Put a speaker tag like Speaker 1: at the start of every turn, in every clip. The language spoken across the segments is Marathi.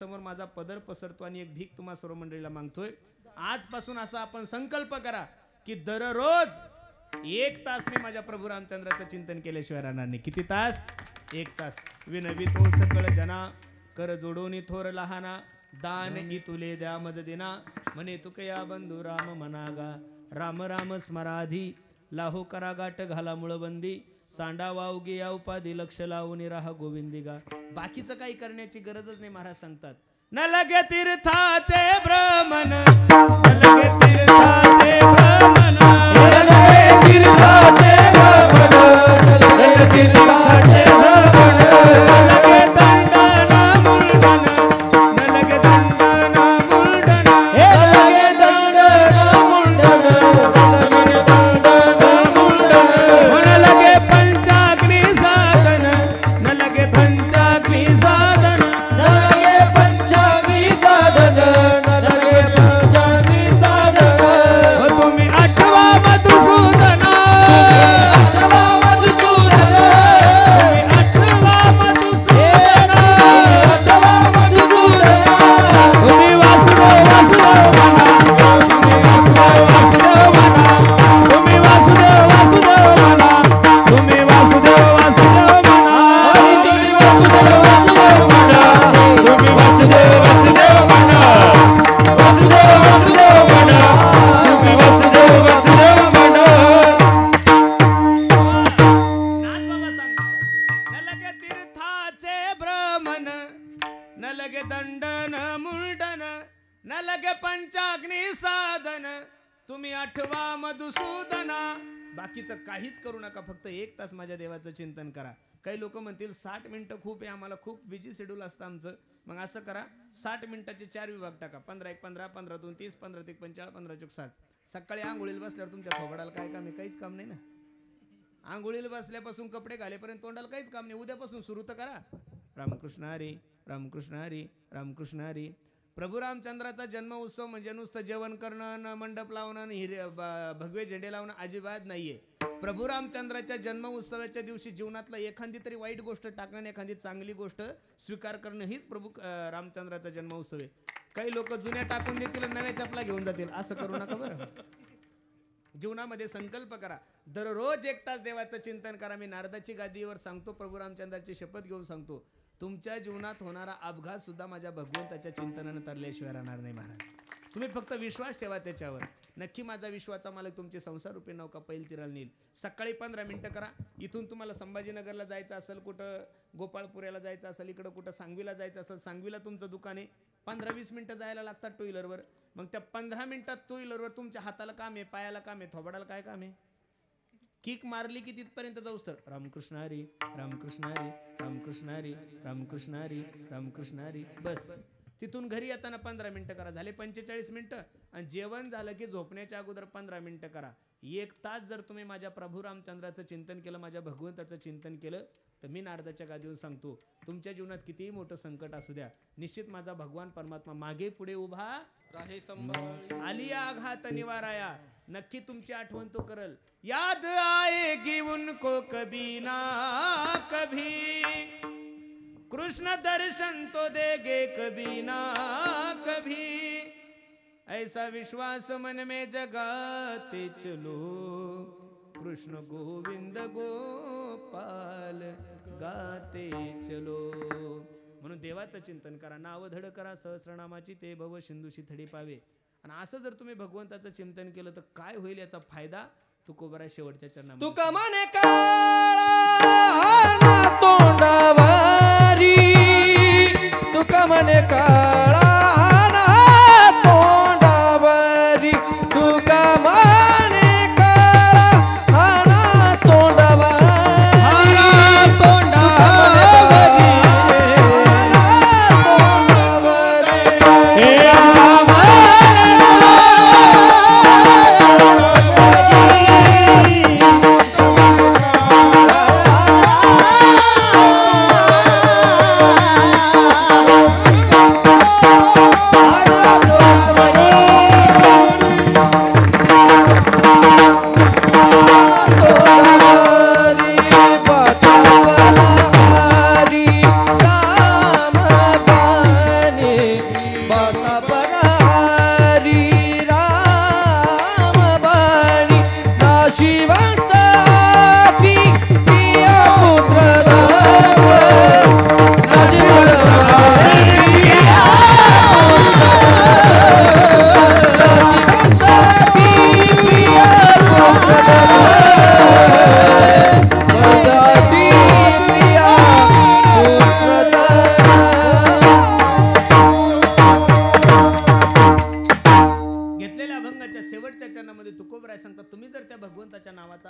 Speaker 1: समोर माझा पदर पसरतो आणि एक भीक तुम्हा सर्व मंडळीला मागतोय। आजपासून असा आपण संकल्प करा की दररोज 1 तास मी माझ्या प्रभू रामचंद्राचं चिंतन केल्याशिवाय राहणार नाही। किती तास? 1 तास। विनवी तो सकळ जना कर जोडोनी थोर लहाना दान इतुले द्या मज दिना म्हणे तुकया बंधू राम मनागा राम राम स्मराधी लाहो करा गाठ घाला मुळबंदी सांडा वावगी या उपाधी लक्ष लावून राहा गोविंदिगा। बाकीचं काही करण्याची गरजच नाही महाराज सांगतात। न लगे तीर्थाचे भ्रमण न लगे तीर्थाचे भ्रमण न लगे तीर्थाचे भ्रमण न लगे तीर्थाचे भ्रमण न लगे दंडन मुंडन न लगे दंडन मुंडन हे लगे दंडन मुंडन न लगे दंडन मुंडन न लगे पंचाग्नी साधन न लगे पंचाग्नी साधन न लगे पंचाग्नी साधन न लगे पंचाग्नी साधन हो तुम्ही आठवा मधुसूदन आठवा मधुसूदन तुम्ही आठवा मधुसूदन आठवा मधुसूदन तुम्ही वासुदेव वासुदेव म्हणा तुम्ही वासुदेव वासुदेव म्हणा तुम्ही वासुदेव वासुदेव म्हणा तुम्ही वासुदेव वासुदेव म्हणा तुम्ही वासुदेव वासुदेव म्हणा तुम्ही वासुदेव वासुदेव म्हणा वासुदेव वासुदेव म्हणा तुम्ही वासुदेव वासुदेव म्हणा। नाथबाबा सांगतात न लगे तीर्थाचे भ्रमण न लगे दंडन मुंडन न लगे पंचाग्नी साधन तुम्ही आठवा मधुसूदना। बाकीचं काहीच करू नका, फक्त 1 तास माझ्या देवाचं चिंतन करा। काही लोक म्हणतील 60 मिनिटं खूप आहे, आम्हाला खूप बिझी शेड्यूल असतं आमचं। मग असं करा 60 मिनिटाचे 4 विभाग टाका, 15 1 15 15 2 30 15 1 45 15 4 60। सकाळी आंघोळीला बसल्यावर तुमच्या थोबाडाला काय काम आहे? काहीच काम नाही ना। आंघोळीला बसल्यापासून कपडे घालेपर्यंत तोंडाला काहीच काम नाही। उद्यापासून सुरू तर करा। रामकृष्ण हरी रामकृष्ण हरी रामकृष्ण हरी। प्रभू रामचंद्राचा जन्म उत्सव म्हणजे नुसतं जेवण करणं न मंडप लावणं भगवे झेंडे लावणं अजिबात नाहीये। प्रभू रामचंद्राच्या जन्म उत्सवाच्या दिवशी जीवनातला एखादी तरी वाईट गोष्ट टाकणं आणि एखादी चांगली गोष्ट स्वीकार करणं हीच प्रभू रामचंद्राचा जन्म उत्सव आहे। काही लोक जुन्या टाकून देतील आणि नव्या चपला घेऊन जातील, असं करू नका बरं। जीवनामध्ये संकल्प करा, दररोज 1 तास देवाचं चिंतन करा। मी नारदाची गादीवर सांगतो, प्रभू रामचंद्राची शपथ घेऊन सांगतो, तुमच्या जीवनात होणारा अपघात सुद्धा माझ्या भगवंताच्या चिंतनाने तरल्याशिवाय राहणार नाही महाराज। तुम्ही फक्त विश्वास ठेवा त्याच्यावर। नक्की माझा विश्वाचा मालक तुमचे संसार रूपी नौका पैल तीराला नेईल। सकाळी 15 मिनिटं करा। इथून तुम्हाला संभाजीनगरला जायचं असेल, कुठं गोपाळपुऱ्याला जायचं असेल, इकडं कुठं सांगवीला जायचं असेल, सांगवीला तुमचं दुकान आहे, 15-20 मिनिटं जायला लागतात टू व्हीलरवर। मग त्या 15 मिनिटात टू व्हीलरवर तुमच्या हाताला काम आहे, पायाला काम आहे, थोबाडाला काय काम आहे? किक मारली की तिथपर्यंत जाऊस तर रामकृष्ण हरी रामकृष्ण हरी रामकृष्ण हरी रामकृष्ण हरी रामकृष्ण हरी, बस। तिथून घरी येताना 15 मिनिटं करा, झाले 45 मिनिटं। आणि जेवण झालं की झोपण्याच्या अगोदर 15 मिनिटं करा। 1 तास जर तुम्ही माझ्या प्रभू रामचंद्राचं चिंतन केलं, माझ्या भगवंताचं चिंतन केलं, तर मी नारदाच्या गादीवर सांगतो, तुमच्या जीवनात कितीही मोठं संकट असू द्या, निश्चित माझा भगवान परमात्मा मागे पुढे उभा
Speaker 2: राहे संभाळ
Speaker 1: आलिया आघात निवाराया। नक्की तुमची आठवण तो करल। याद आएगी उनको कभी ना कभी, कृष्ण दर्शन तो देंगे कभी ना कभी, ऐसा विश्वास मन में जगाते चलो, कृष्ण गोविंद गोपाल गाते चलो। म्हणून देवाचं चिंतन करा, नाव धड करा सहस्रनामाची, ते भव सिंधूशी थडी पावे। आणि असं जर तुम्ही भगवंताचं चिंतन केलं तर काय होईल याचा फायदा तुकोबरा शेवटच्या चरणामध्ये।
Speaker 2: तुका मने काळा तोंडावारी, तुका मने काळा तोंडावारी, तुका मने काळा तोंडावारी, तोंडावारी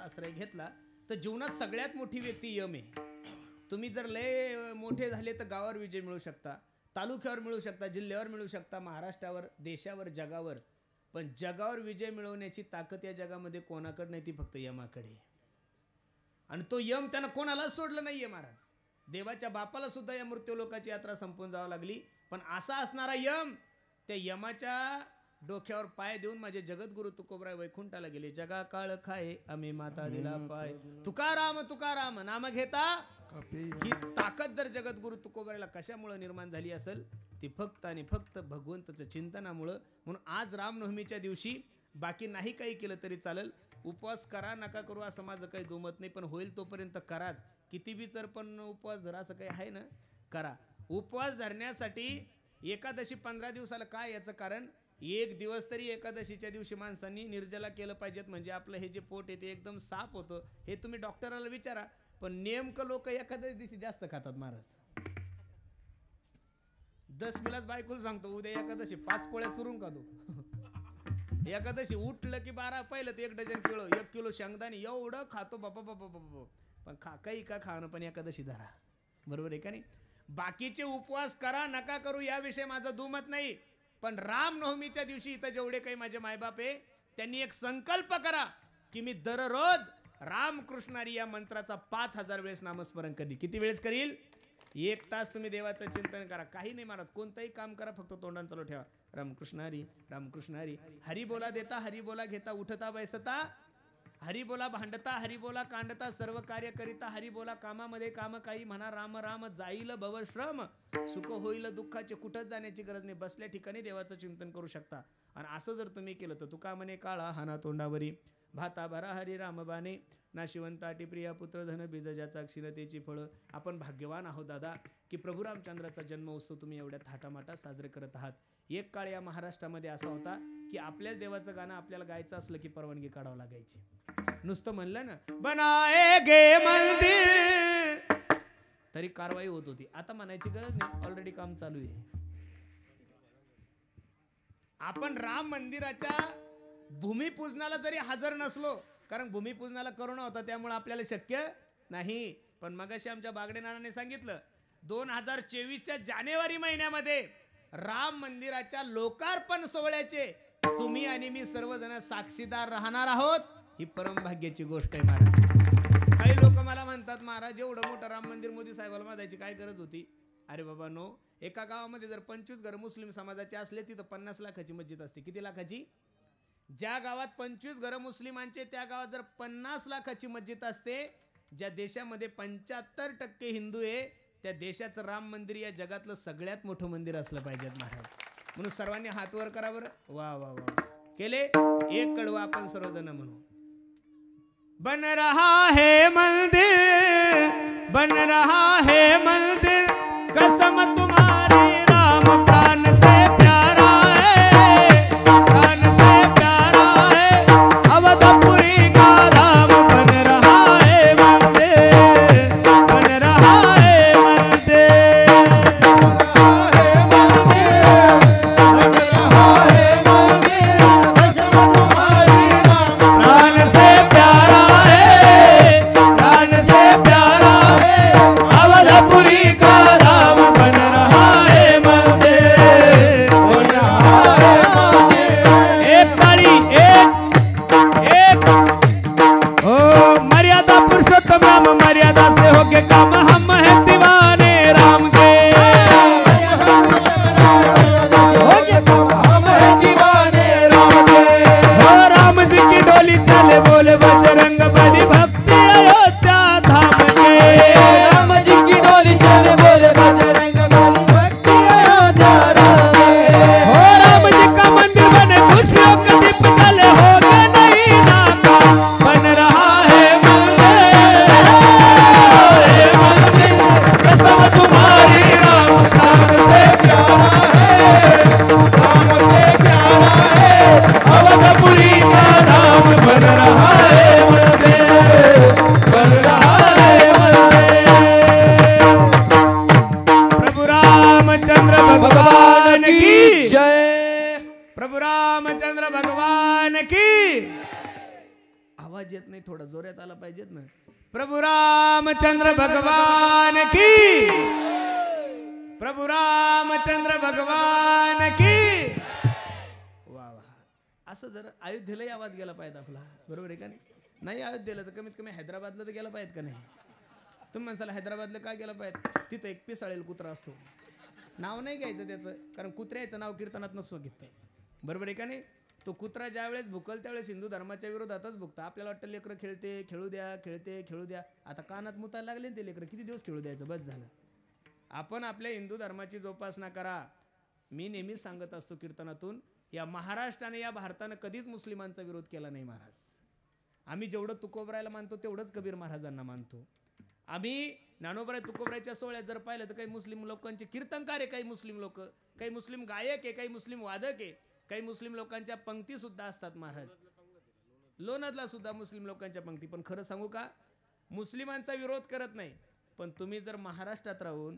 Speaker 1: आश्रय घेतला तर जीवनात सगळ्यात मोठी व्यक्ती यम आहे. तुम्ही जर लय मोठे झाले तर गावावर विजय मिळू शकता, तालुक्यावर मिळू शकता, जिल्ह्यावर मिळू शकता, महाराष्ट्रावर, देशावर, जगावर. पण जगावर विजय मिळवण्याची ताकद या जगामध्ये कोणाकडे नाही, ती फक्त यमाकडे. आणि तो यम त्यानं कोणाला सोडलं नाहीये महाराज. देवाच्या बापाला सुद्धा या मृत्यूलोकाची यात्रा संपून जावं लागली. पण असा असणारा यम, त्या यमाच्या डोक्यावर पाय देऊन माझे जगद्गुरु तुकोबराय वैकुंठाला गेले. जगा काळ खाये आम्ही माता दिला पाय, तुकाराम तुकाराम नाम घेता. ही ताकद जर जगद्गुरु तुकोबरायला कशामुळे निर्माण झाली असेल, ती फक्त आणि फक्त भगवंताचं चिंतनामुळं. म्हणून आज रामनवमीच्या दिवशी बाकी नाही काही केलं तरी चालेल, उपवास करा नका करू असं माझं काही दुमत नाही, पण होईल तोपर्यंत कराच. किती बी जर पण उपवास धरा असं काही आहे ना, करा. उपवास धरण्यासाठी एकादशी 15 दिवसाला काय याचं कारण, एक दिवस तरी एकादशीच्या दिवशी माणसांनी निर्जला केलं पाहिजेत, म्हणजे आपलं हे जे पोट आहे ते एकदम साफ होतं. हे तुम्ही डॉक्टराला विचारा. पण नेमकं लोक एकादशी दिवशी जास्त खातात महाराज. 10 मिलाच बायकोला सांगतो उद्या एकादशी 5 पोळ्या चुरून खातो. एकादशी उठलं की 12 पहिलं तर 1 डझन किलो 1 किलो शेंगदाणे एवढं खातो बाबा बाबा बाबा. पण काही का खाणं, पण एकादशी धरा. बरोबर आहे का नाही. बाकीचे उपवास करा नका करू याविषयी माझं दुमत नाही, पण रामनवमीच्या दिवशी इथं जेवढे काही माझे मायबाप आहे त्यांनी एक संकल्प करा की मी दररोज रामकृष्णारी या मंत्राचा 5000 वेळेस नामस्मरण करील. किती वेळेस करील? 1 तास तुम्ही देवाचं चिंतन करा. काही नाही महाराज, कोणतंही काम करा, फक्त तोंडान चालू ठेवा. रामकृष्णारी रामकृष्णारी. हरी बोला देता, हरी बोला घेता, उठता बैसता, हरी बोला भांडता, हरी बोला कांडता, सर्व कार्य करिता, हरी बोला कामामध्ये काम काही म्हणा, राम राम जाईल भवश्रम, सुख होईल दुःखाचे, कुठंच जाण्याची गरज नाही, बसल्या ठिकाणी देवाचं चिंतन करू शकता. आणि असं जर तुम्ही केलं तर तुका म्हणे काळा हाना तोंडावरी, भाता भरा हरी रामबाने, नाशिवंताटी प्रिया पुत्र धन बीज ज्याचा क्षीणतेची फळं. आपण भाग्यवान आहोत दादा की प्रभू रामचंद्राचा जन्म उत्सव तुम्ही एवढ्या थाटामाटात साजरे करत आहात. एक काळ या महाराष्ट्रामध्ये असा होता की आपल्याच देवाचं गाणं आपल्याला गायचं असलं की परवानगी काढावं लागायची. नुसतं म्हणलं ना बनाएगे मंदिर तरी कारवाई होत होती. आता म्हणायची गरज नाही, ऑलरेडी काम चालू आहे. आपण राम मंदिराच्या भूमिपूजनाला जरी हजर नसलो, कारण भूमिपूजनाला करोना होता त्यामुळे आपल्याला शक्य नाही, पण मगाशी आमच्या बागडे नानाने सांगितलं 2024च्या जानेवारी महिन्यामध्ये राम मंदिराच्या लोकार्पण सोहळ्याचे तुम्ही आणि मी सर्वजण साक्षीदार राहणार आहोत. ही परमभाग्याची गोष्ट आहे महाराज. काही लोक मला म्हणतात महाराज एवढं मोठं राम मंदिर मोदी साहेबाला बांधायची काय गरज होती. अरे बाबा नो, एका गावामध्ये जर 25 घर मुस्लिम समाजाचे असले तिथं 50 लाखाची मस्जिद असते. किती लाखाची? ज्या गावात 25 घर मुस्लिमांचे त्या गावात जर 50 लाखाची मस्जिद असते. ज्या देशामध्ये 75% हिंदू आहे त्या देशाचं राम मंदिर या जगातलं सगळ्यात मोठं मंदिर असलं पाहिजे महाराज. म्हणून सर्वांनी हात वर करा बरं. वा वा वा केले. एक कडवा आपण सर्वजण म्हणू. बन रहा है मंदिर, बन रहा है मंदिर, कसम तुम्हारी राम प्राण से प्यारा है, प्राण से प्यारा है, अवधपुरी का राम बन रहा है मंदिर, बन रहा है मंदिर, बन रहा है मंदिर, कसम तुम्हारी राम प्राण से प्यारा है, प्राण से प्यारा है, अवधपुरी का राम बन रहा है मंदिर, बन रहा है मंदिर. एक ताली एक ओ मर्यादा पुरुषोत्तम राम, मर्यादा से होके काम, हम है दीवाने राम के, होके काम हम है दीवाने राम के. हो राम जी की डोली चले बोले बजरंग बली, भक्ति अयोध्या धाम के.
Speaker 2: राम जी की डोली चले बोले बजरंग बली, भक्ति अयोध्या राम के.
Speaker 1: हो राम जी का मंदिर बने, खुशियों का दीप जले, होगा नहीं नाता, बन रहा है मंदिर, कसम तुम्हारी राम राम से प्यारा है, राम से प्यारा है, अवधपुरी का राम बन रहा है मंदिर, बन रहा है मंदिर. प्रभु रामचंद्र भगवान की
Speaker 2: जय.
Speaker 1: प्रभु रामचंद्र भगवान की. आवाज आवाज येत नाही, थोडा जोरात आला पाहिजेत ना. प्रभू रामचंद्र भगवान की, प्रभू रामचंद्र भगवान की. वा वा. असं जर अयोध्येलाही आवाज गेला पाहिजे आपला, बरोबर आहे का नाही? नाही अयोध्येला तर कमीत कमी हैदराबादला तर गेला पाहिजे का नाही? तुम्ही म्हणसाल हैदराबादला काय गेला पाहिजे? तिथं एक पिसाळेल कुत्रा असतो, नाव नाही घ्यायचं त्याचं, कारण कुत्र्याचं नाव कीर्तनात नसतो घेत, बरोबर आहे का नाही? तो कुत्रा ज्या वेळेस भुकल त्यावेळेस हिंदू धर्माच्या विरोधातच भुकतं. आपल्याला वाटतं लेकरं खेळते खेळू द्या, खेळते खेळू द्या. आता कानात मुतायला लागले ते लेकरं, किती दिवस खेळू द्यायचं? बस झालं. आपण आपल्या हिंदू धर्माची जोपासना करा. मी नेहमीच सांगत असतो कीर्तनातून, या महाराष्ट्राने या भारतानं कधीच मुस्लिमांचा विरोध केला नाही महाराज. आम्ही जेवढं तुकोबरायला मानतो तेवढंच कबीर महाराजांना मानतो. आम्ही ज्ञानोबराय तुकोबरायच्या सोहळ्यात जर पाहिलं तर काही मुस्लिम लोकांचे कीर्तनकार आहे, काही मुस्लिम लोक, काही मुस्लिम गायक आहे, काही मुस्लिम वादक आहे, काही मुस्लिम लोकांच्या पंक्ती सुद्धा असतात महाराज. लोणंदला सुद्धा मुस्लिम लोकांच्या पंक्ती. पण खरं सांगू का, मुस्लिमांचा विरोध करत नाही, पण तुम्ही जर महाराष्ट्रात राहून,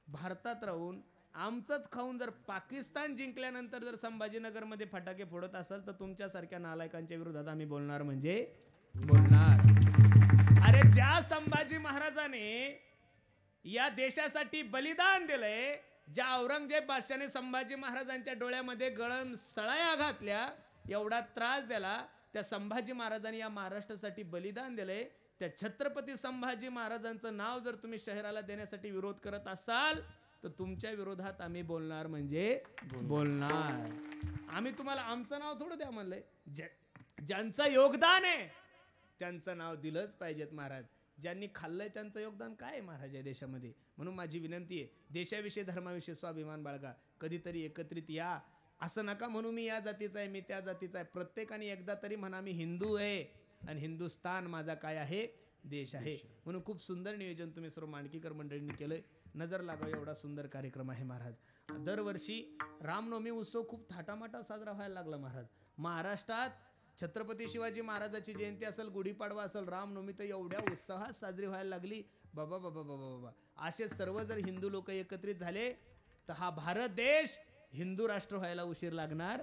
Speaker 1: भारतात राहून, आमचंच खाऊन जर पाकिस्तान जिंकल्यानंतर जर संभाजीनगरमध्ये फटाके फोडत असाल तर तुमच्यासारख्या नालायकांच्या विरोधात आम्ही बोलणार म्हणजे बोलणार. अरे ज्या संभाजी महाराजाने या देशासाठी बलिदान दिलंय, ज्या औरंगजेब बादशाने संभाजी महाराजांच्या डोळ्यामध्ये गळम सळाया घातल्या, एवढा त्रास दिला, त्या संभाजी महाराजांनी या महाराष्ट्रासाठी बलिदान दिलंय, त्या छत्रपती संभाजी महाराजांचं नाव जर तुम्ही शहराला देण्यासाठी विरोध करत असाल तर तुमच्या विरोधात आम्ही बोलणार म्हणजे बोलणार. आम्ही तुम्हाला आमचं नाव थोडं द्या म्हणलंय, ज्यांचं योगदान आहे त्यांचं नाव दिलंच पाहिजेत महाराज. ज्यांनी खाल्लंय त्यांचं योगदान काय आहे महाराज या देशामध्ये. म्हणून माझी विनंती आहे, देशाविषयी धर्माविषयी स्वाभिमान बाळगा, कधीतरी एकत्रित या. असं नका म्हणू मी या जातीचा आहे, मी त्या जातीचा आहे. प्रत्येकाने एकदा तरी म्हणा मी हिंदू आहे आणि हिंदुस्तान माझा काय आहे, देश आहे. म्हणून खूप सुंदर नियोजन तुम्ही सर्व मांडकीकर मंडळींनी केलंय. नजर लागावं एवढा सुंदर कार्यक्रम आहे महाराज. दरवर्षी रामनवमी उत्सव खूप थाटामाटा साजरा व्हायला लागला महाराज. महाराष्ट्रात छत्रपती शिवाजी महाराजाची जयंती असेल, गुढीपाडवा असेल, रामनवमी तर एवढ्या उत्साहात साजरी व्हायला लागली. बाबा बाबा बाबा बाबा, असे सर्व जर हिंदू लोक एकत्रित झाले तर हा भारत देश हिंदू राष्ट्र व्हायला उशीर लागणार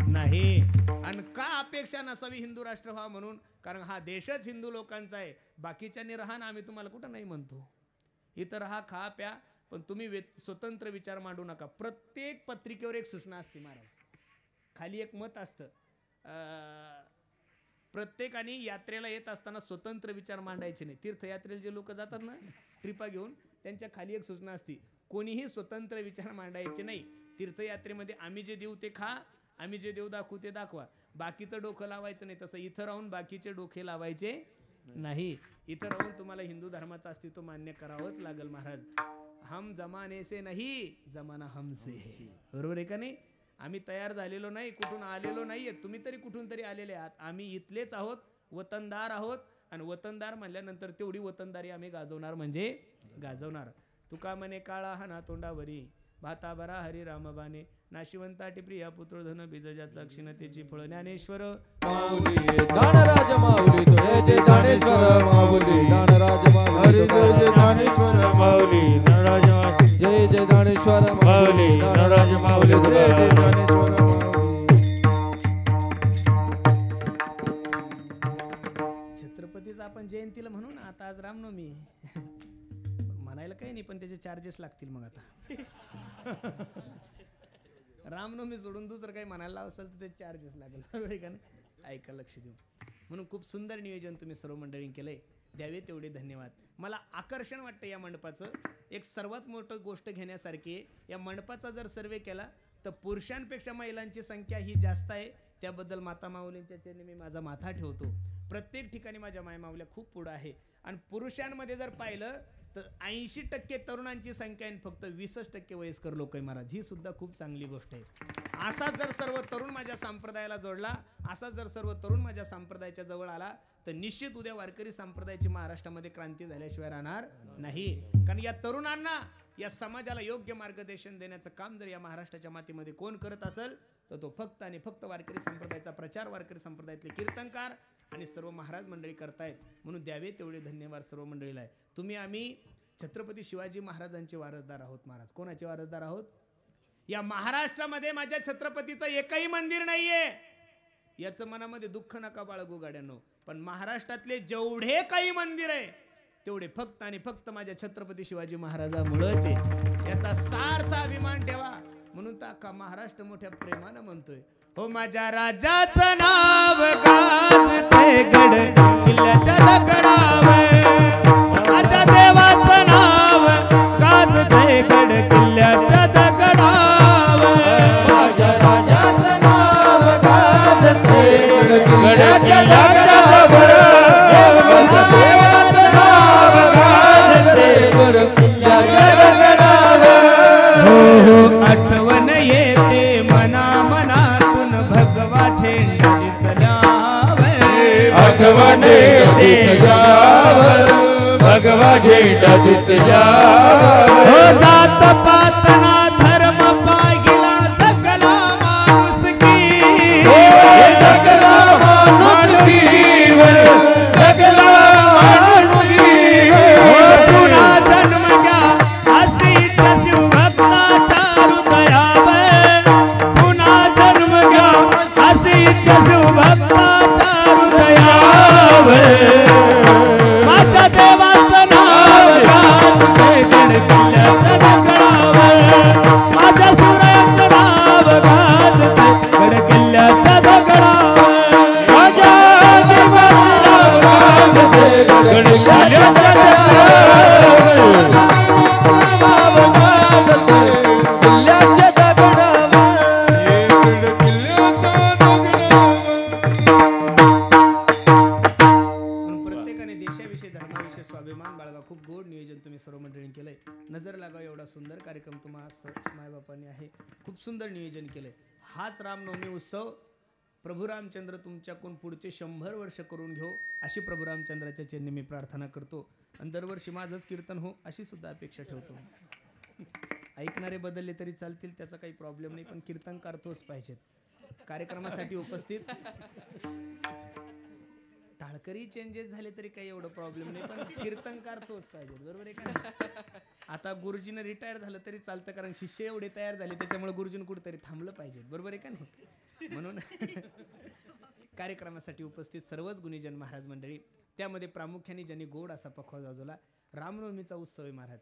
Speaker 1: नाही. आणि का अपेक्षा नसावी हिंदू राष्ट्र व्हा म्हणून, कारण हा देशच हिंदू लोकांचा आहे. बाकीच्यांनी राहा ना, आम्ही तुम्हाला कुठं नाही म्हणतो, इथं राहा, खा प्या, पण तुम्ही स्वतंत्र विचार मांडू नका. प्रत्येक पत्रिकेवर एक सूचना असते महाराज, खाली एक मत असतं, प्रत्येकाने यात्रेला येत असताना स्वतंत्र विचार मांडायचे नाही. तीर्थयात्रेला जे लोक जातात ना ट्रिपा घेऊन, त्यांच्या खाली एक सूचना असते, कोणीही स्वतंत्र विचार मांडायचे नाही. तीर्थयात्रेमध्ये आम्ही जे देऊ ते खा, आम्ही जे देऊ दाखवू ते दाखवा, बाकीचं डोकं लावायचं नाही. तसं इथं राहून बाकीचे डोके लावायचे नाही. इथं राहून तुम्हाला हिंदू धर्माचं अस्तित्व मान्य करावंच लागेल महाराज. हम जमाने से नहीं, जमाना हमसे है, बरोबर आहे का नाही? आम्ही तयार झालेलो नाही, कुठून आलेलो नाहीये. तुम्ही तरी कुठून तरी आलेले आहात. आम्ही इथलेच आहोत, वतनदार आहोत. आणि वतनदार म्हणल्यानंतर तेवढी वतनदारी आम्ही गाजवणार म्हणजे गाजवणार. तुका म्हणे काळा हाना तोंडावरी, भाता बरा हरी रामबाने, नाशिवंताटी प्रिया पुत्र धन बीजजाचा क्षीणतेची फळ. ज्ञानेश्वर
Speaker 2: माऊली दानराज माऊली, तो जय दानेश्वर माऊली, दानराज माऊली, जय दानेश्वर माऊली, दानराज, जय जय दानेश्वर माऊली, दानराज माऊली, जय जय दानेश्वर माऊली.
Speaker 1: छत्रपतीचं आपण जयंतीला म्हणू ना, आता आज रामनवमी म्हणायला काही नाही, पण त्याचे चार्जेस लागतील मग आता. रामनवमी सोडून दुसरं काही म्हणायला असेल तर ते चार्जेस लागेल, बरोबर आहे का नाही? ऐका, लक्ष देऊ. म्हणून खूप सुंदर नियोजन तुम्ही सर्व मंडळींनी केलंय, द्यावे तेवढे धन्यवाद. मला आकर्षण वाटतं या मंडपाचं. एक सर्वात मोठी गोष्ट घेण्यासारखी आहे, या मंडपाचा जर सर्वे केला तर पुरुषांपेक्षा महिलांची संख्या ही जास्त आहे. त्याबद्दल माता माऊलींच्या चरणी मी माझा माथा ठेवतो. प्रत्येक ठिकाणी माझ्या माय माऊल्या खूप पुढं आहे. आणि पुरुषांमध्ये जर पाहिलं तर 80% तरुणांची संख्या आहे, फक्त 20% वयस्कर लोक आहे महाराज. ही सुद्धा खूप चांगली गोष्ट आहे. असा जर सर्व तरुण माझ्या संप्रदायाला जोडला, असा जर सर्व तरुण माझ्या संप्रदायाच्या जवळ आला तर निश्चित उद्या वारकरी संप्रदायाची महाराष्ट्रामध्ये क्रांती झाल्याशिवाय राहणार नाही. कारण या तरुणांना, या समाजाला योग्य मार्गदर्शन देण्याचं काम जर या महाराष्ट्राच्या मातीमध्ये कोण करत असेल तर तो फक्त आणि फक्त वारकरी संप्रदायाचा प्रचार, वारकरी संप्रदायातले कीर्तनकार आणि सर्व महाराज मंडळी करतायत. म्हणून द्यावे तेवढे धन्यवाद सर्व मंडळीला आहे. तुम्ही आम्ही छत्रपती शिवाजी महाराजांचे वारसदार आहोत महाराज. कोणाचे वारसदार आहोत? या महाराष्ट्रामध्ये माझ्या छत्रपतीचं एकही मंदिर नाहीये. याचं मनामध्ये दुःख नका बाळगू गाड्यांनो. पण महाराष्ट्रातले जेवढे काही मंदिर आहे तेवढे फक्त आणि फक्त माझ्या छत्रपती शिवाजी महाराजामुळेच आहे. याचा सार्थ अभिमान ठेवा. म्हणून तर अख्खा महाराष्ट्र मोठ्या प्रेमानं म्हणतोय, हो माझ्या राजाचं नाव गाजते गड किल्ल्याच्या दगडावर, माझ्या देवाचं नाव गाजते गड किल्ल्याच्या दगडावर,
Speaker 2: माझ्या राजाचं नाव गाजते गडाच्या दगडावर, माझ्या देवाचं नाव गाजते गड किल्ल्याच्या दगडावर.
Speaker 1: हो हो आठवण येते मना मनातून भगवा झेंडा दिसल्यावर,
Speaker 2: भगवा झेंडा दिसल्यावर, भगवा झेंडा दिसल्यावर.
Speaker 1: हो जात पात ना धर्म पाहिला जगला माणुसकी,
Speaker 2: जगला माणुसकीवर, जगला माणुसकीवर.
Speaker 1: हो पुन्हा जन्म घ्या अशीच शिवभक्ताच्या हृदयावर, पुन्हा जन्म घ्या अशीच शिवभक्ताच्या हृदयावर, माझ्या देवाचं नाव गाजते गड किल्ल्याच्या दगडावर, माझ्या सुराचं नाव गाजते गड किल्ल्याच्या दगडावर,
Speaker 2: माझ्या देवाचं नाव गाजते गड किल्ल्याच्या दगडावर, नाव गाजते किल्ल्याच्या दगडावर, गड किल्ल्याच्या दगडावर.
Speaker 1: म्हणून प्रत्येकाने देशाविषयी धर्माविषयी स्वाभिमान बाळगा. खूप गोड नियोजन तुम्ही सर्व मंडळींनी केलंय. नजर लागाव एवढा सुंदर कार्यक्रम तुम्हाला मायबापांनी आहे. खूप सुंदर नियोजन केलंय. हाच रामनवमी उत्सव प्रभू रामचंद्र तुमच्याकडून पुढचे 100 वर्ष करून घेऊ अशी प्रभू रामचंद्राच्या चरणी मी प्रार्थना करतो. आणि दरवर्षी माझंच कीर्तन हो अशी सुद्धा अपेक्षा ठेवतो. ऐकणारे बदलले तरी चालतील, त्याचा काही प्रॉब्लेम नाही, पण कीर्तनकार तोच पाहिजेत. कार्यक्रमासाठी उपस्थित टाळकरी चेंजेस झाले तरी काही एवढं प्रॉब्लेम नाही, पण कीर्तनकार तोच पाहिजे. बरोबर आहे का? आता गुरुजीनं रिटायर झालं तरी चालतं, कारण शिष्य एवढे तयार झाले त्याच्यामुळे गुरुजीनं कुठेतरी थांबलं पाहिजे. बरोबर आहे का नाही? म्हणून कार्यक्रमासाठी उपस्थित सर्वच गुणीजन महाराज मंडळी, त्यामध्ये प्रामुख्याने ज्यांनी गोड असा पखवाज वाजवला, रामनवमीचा उत्सव आहे महाराज,